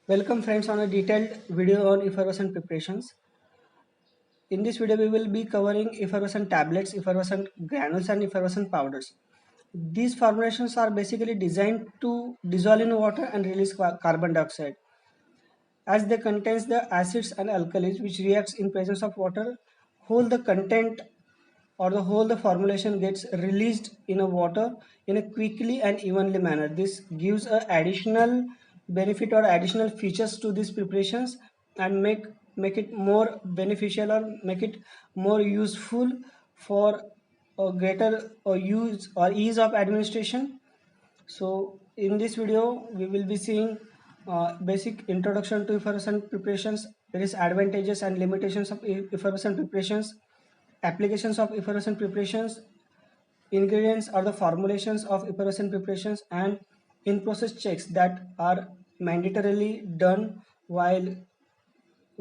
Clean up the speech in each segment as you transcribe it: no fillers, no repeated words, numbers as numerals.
Welcome friends on a detailed video on effervescent preparations. In this video we will be covering effervescent tablets, effervescent granules and effervescent powders. These formulations are basically designed to dissolve in water and release carbon dioxide. As they contains the acids and alkalis which reacts in presence of water, whole the content or the whole the formulation gets released in a water in a quickly and evenly manner. This gives a additional benefit or additional features to these preparations and make it more beneficial or make it more useful for a greater use or ease of administration. So in this video we will be seeing basic introduction to effervescent preparations, various advantages and limitations of effervescent preparations, applications of effervescent preparations, ingredients or the formulations of effervescent preparations, and in process checks that are mandatorily done while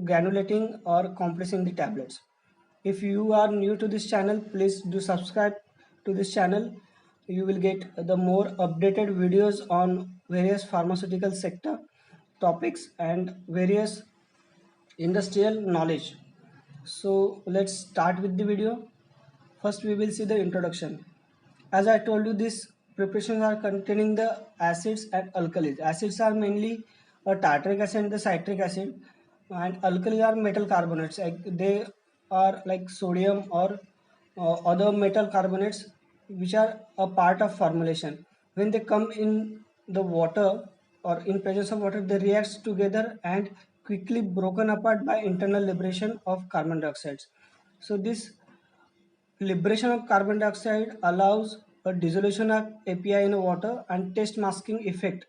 granulating or compressing the tablets. If you are new to this channel, please do subscribe to this channel. You will get the more updated videos on various pharmaceutical sector topics and various industrial knowledge. So let's start with the video. First we will see the introduction. As I told you, these preparations are containing the acids and alkalis. Acids are mainly a tartaric acid and the citric acid, and alkali are metal carbonates. They are like sodium or other metal carbonates which are a part of formulation. When they come in the water or in presence of water, they react together and quickly broken apart by internal liberation of carbon dioxide. So this liberation of carbon dioxide allows a dissolution of API in water and taste masking effect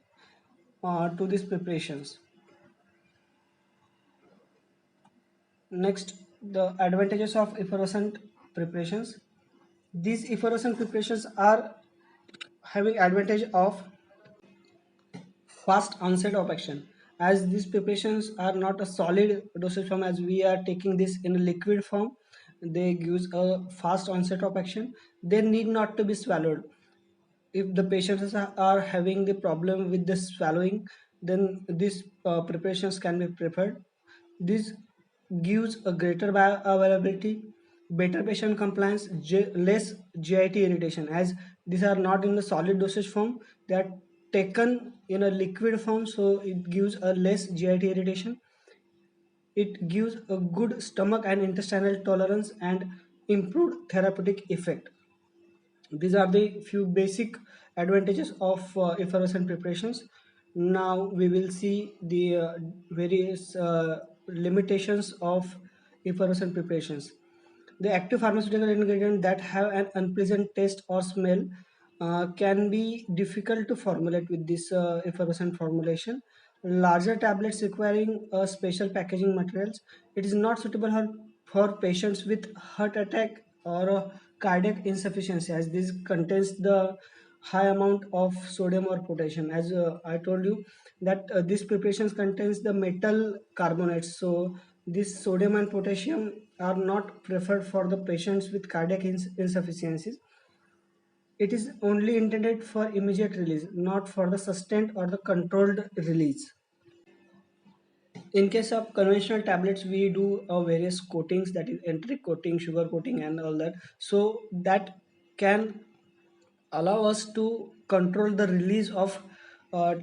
to these preparations. Next, the advantages of effervescent preparations. These effervescent preparations are having advantage of fast onset of action, as these preparations are not a solid dosage form. As we are taking this in a liquid form, they gives a fast onset of action. They need not to be swallowed. If the patients are having the problem with the swallowing, then these preparations can be preferred. This gives a greater bioavailability, better patient compliance, less GIT irritation, as these are not in the solid dosage form, they are taken in a liquid form, so it gives a less GIT irritation. It gives a good stomach and intestinal tolerance and improved therapeutic effect. These are the few basic advantages of effervescent preparations. Now we will see the various limitations of effervescent preparations. The active pharmaceutical ingredient that have an unpleasant taste or smell can be difficult to formulate with this effervescent formulation. Larger tablets requiring special packaging materials. It is not suitable for patients with heart attack or cardiac insufficiency, as this contains the high amount of sodium or potassium. As I told you that these preparations contains the metal carbonates, so this sodium and potassium are not preferred for the patients with cardiac insufficiencies. It is only intended for immediate release, not for the sustained or the controlled release. In case of conventional tablets, we do various coatings, that is enteric coating, sugar coating and all that, so that can allow us to control the release of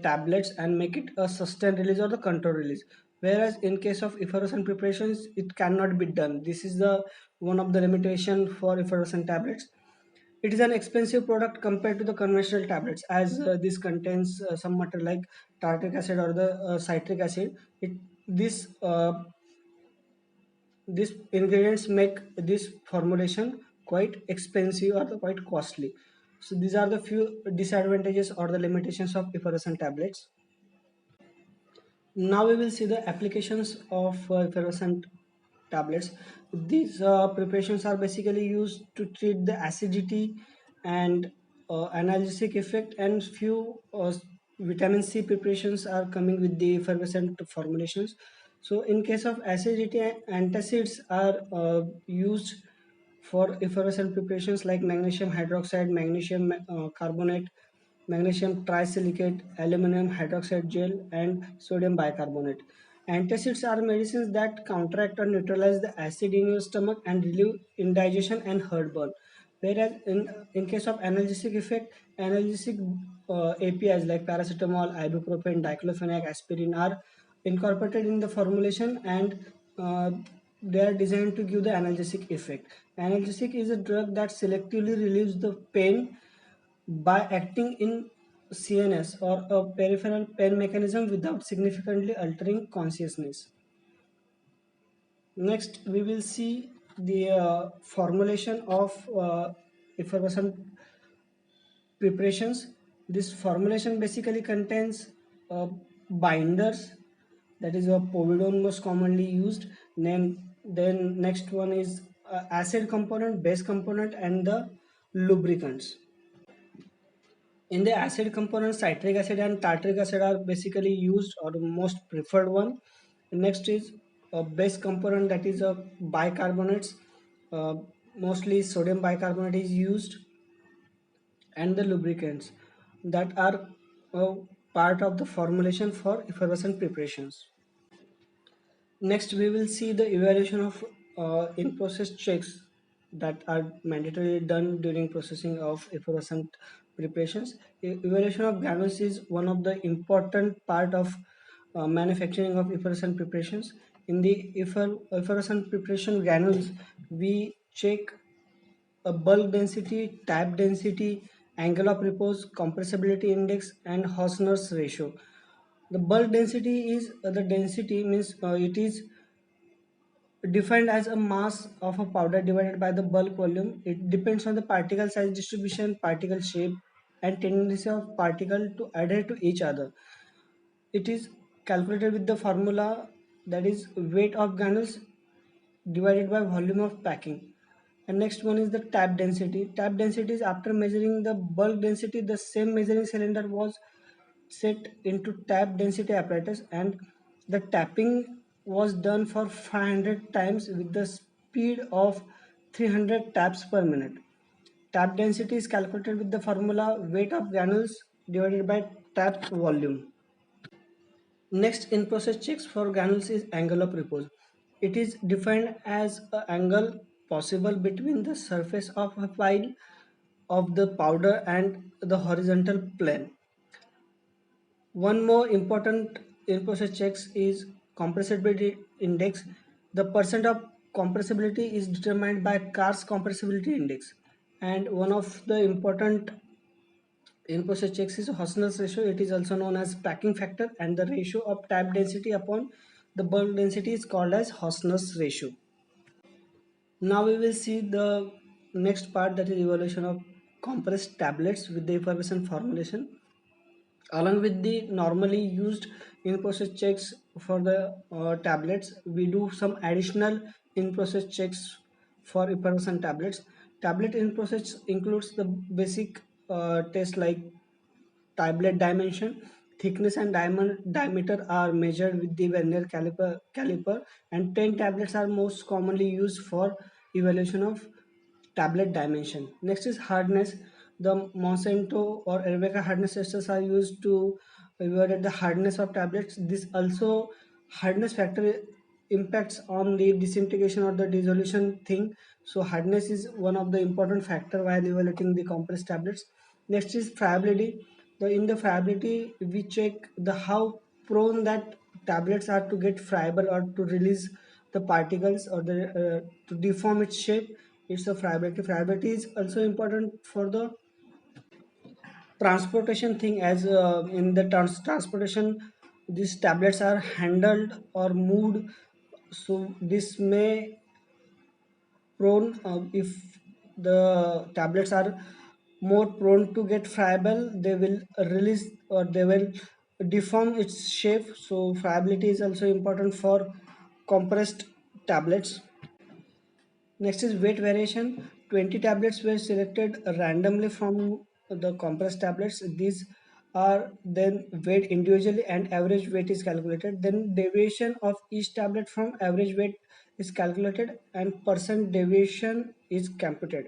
tablets and make it a sustained release or the control release. Whereas in case of effervescent preparations, it cannot be done. This is the one of the limitation for effervescent tablets. It is an expensive product compared to the conventional tablets, as this contains some material like tartaric acid or the citric acid. These ingredients make this formulation quite expensive or quite costly. So these are the few disadvantages or the limitations of effervescent tablets. Now we will see the applications of effervescent tablets. These preparations are basically used to treat the acidity and analgesic effect, and few vitamin C preparations are coming with the effervescent formulations. So in case of acidity, antacids are used for effervescent preparations like magnesium hydroxide, magnesium carbonate, magnesium trisilicate, aluminum hydroxide gel, and sodium bicarbonate. Antacids are medicines that counteract or neutralize the acid in your stomach and relieve indigestion and heartburn. Whereas in case of analgesic effect, analgesic APIs like paracetamol, ibuprofen, diclofenac, aspirin are incorporated in the formulation, and uh, they are designed to give the analgesic effect. Analgesic is a drug that selectively relieves the pain by acting in CNS or a peripheral pain mechanism without significantly altering consciousness. Next, we will see the formulation of effervescent preparations. This formulation basically contains binders, that is a povidone most commonly used. Then next one is acid component, base component, and the lubricants. In the acid component, citric acid and tartaric acid are basically used or the most preferred one. Next is a base component, that is a bicarbonates. Uh, Mostly sodium bicarbonate is used, and the lubricants that are a part of the formulation for effervescent preparations. Next, we will see the evaluation of in-process checks that are mandatorily done during processing of effervescent preparations. Evaluation of granules is one of the important part of manufacturing of effervescent preparations. In the effervescent preparation granules, we check a bulk density, tap density, angle of repose, compressibility index, and Hausner's ratio. The bulk density is the density means it is defined as a mass of a powder divided by the bulk volume. It depends on the particle size distribution, particle shape, and tendency of particle to adhere to each other. It is calculated with the formula, that is weight of granules divided by volume of packing. And next one is the tap density. Tap density is after measuring the bulk density, the same measuring cylinder was set into tap density apparatus, and the tapping was done for 500 times with the speed of 300 taps per minute. Tap density is calculated with the formula weight of granules divided by tap volume. Next in process checks for granules is angle of repose. It is defined as an angle possible between the surface of a pile of the powder and the horizontal plane. One more important in-process checks is compressibility index. The percent of compressibility is determined by Carr's compressibility index. And one of the important in-process checks is Hausner's ratio. It is also known as packing factor, and the ratio of tap density upon the bulk density is called as Hausner's ratio. Now we will see the next part, that is evaluation of compressed tablets with the effervescent formulation. Along with the normally used in-process checks for the tablets, we do some additional in-process checks for effervescent tablets. Tablet in-process includes the basic test like tablet dimension, thickness, and diameter are measured with the vernier caliper, and 10 tablets are most commonly used for evaluation of tablet dimension. Next is hardness. The Monsanto or Rebecca hardness testers are used to evaluate the hardness of tablets. This also hardness factor impacts on the disintegration or the dissolution thing. So hardness is one of the important factor while evaluating the compressed tablets. Next is friability. In the friability, we check the how prone that tablets are to get friable or to release the particles or the to deform its shape. It's a friability. Friability is also important for the transportation thing, as in the transportation these tablets are handled or moved, so this may prone if the tablets are more prone to get friable, they will release or they will deform its shape. So friability is also important for compressed tablets. Next is weight variation. 20 tablets were selected randomly from the compressed tablets. These are then weighed individually and average weight is calculated. Then deviation of each tablet from average weight is calculated and percent deviation is computed.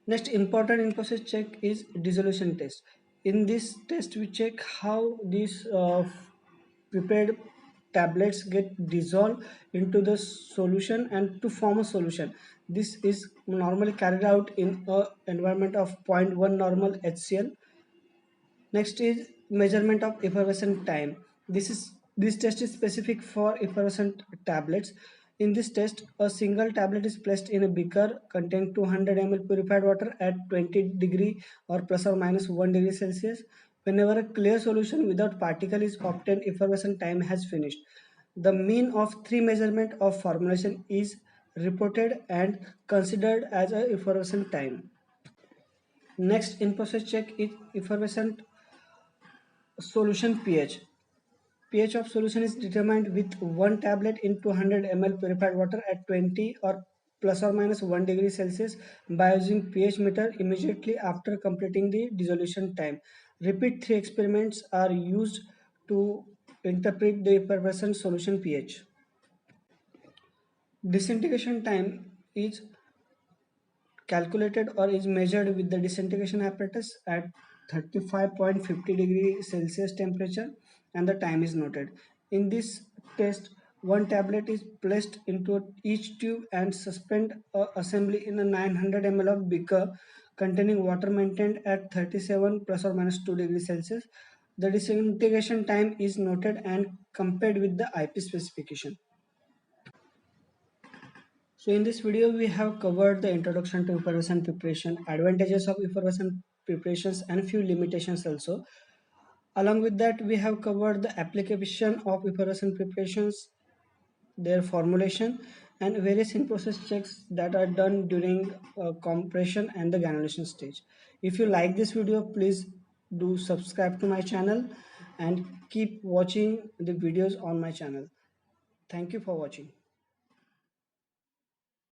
Next important in-process check is dissolution test. In this test, we check how these prepared tablets get dissolved into the solution and to form a solution. This is normally carried out in a environment of zero point 0.1 normal HCl. Next is measurement of effervescent time. This test is specific for effervescent tablets. In this test, a single tablet is placed in a beaker containing 200 ml purified water at 20 degree or plus or minus 1 degree Celsius. Whenever a clear solution without particle is obtained, effervescent time has finished. The mean of three measurement of formulation is reported and considered as a effervescent time. Next in process check is effervescent solution pH. pH of solution is determined with one tablet in 200 ml purified water at 20 or plus or minus 1 degree Celsius by using pH meter immediately after completing the dissolution time. Repeat three experiments are used to interpret the effervescent solution pH. Disintegration time is calculated or is measured with the disintegration apparatus at 35.50 degree Celsius temperature, and the time is noted. In this test, one tablet is placed into each tube and suspend assembly in a 900 ml of beaker containing water maintained at 37 plus or minus 2 degrees Celsius. The disintegration time is noted and compared with the IP specification. So in this video, we have covered the introduction to effervescent preparation, advantages of effervescent preparations, and few limitations also. Along with that, we have covered the application of effervescent preparations, their formulation, and various in-process checks that are done during compression and the granulation stage. If you like this video, please do subscribe to my channel and keep watching the videos on my channel. Thank you for watching.